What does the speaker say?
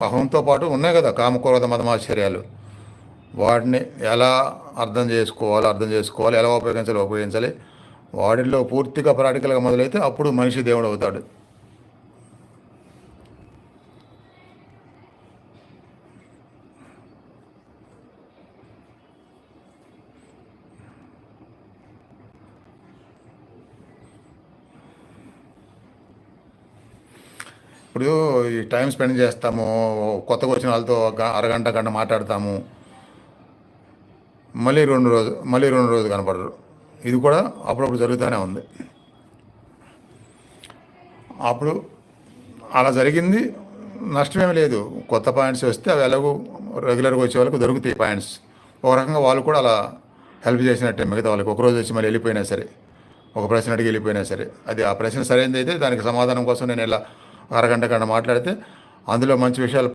అహంతో పాటు ఉన్నాయి కదా కామక్రోధ మదమాశ్చర్యాలు. వాటిని ఎలా అర్థం చేసుకోవాలి, ఎలా ఉపయోగించాలి. వాటిల్లో పూర్తిగా ప్రాక్టికల్గా మొదలైతే అప్పుడు మనిషి దేవుడు అవుతాడు. ఇప్పుడు ఈ టైం స్పెండ్ చేస్తాము, కొత్తగా వచ్చిన వాళ్ళతో అరగంట గంట మాట్లాడతాము, మళ్ళీ రెండు రోజు కనపడరు. ఇది కూడా అప్పుడప్పుడు జరుగుతూనే ఉంది. అప్పుడు అలా జరిగింది, నష్టమేమి లేదు. కొత్త పాయింట్స్ వస్తే అవి ఎలాగో రెగ్యులర్గా వచ్చే వాళ్ళకి దొరుకుతాయి పాయింట్స్. ఒక రకంగా వాళ్ళు కూడా అలా హెల్ప్ చేసినట్టే మిగతా వాళ్ళకి. ఒకరోజు వచ్చి మళ్ళీ వెళ్ళిపోయినా సరే, ఒక ప్రశ్న అడిగి వెళ్ళిపోయినా సరే, అది ఆ ప్రశ్న సరైనది అయితే దానికి సమాధానం కోసం నేను ఇలా అరగంట గంట మాట్లాడితే అందులో మంచి విషయాలు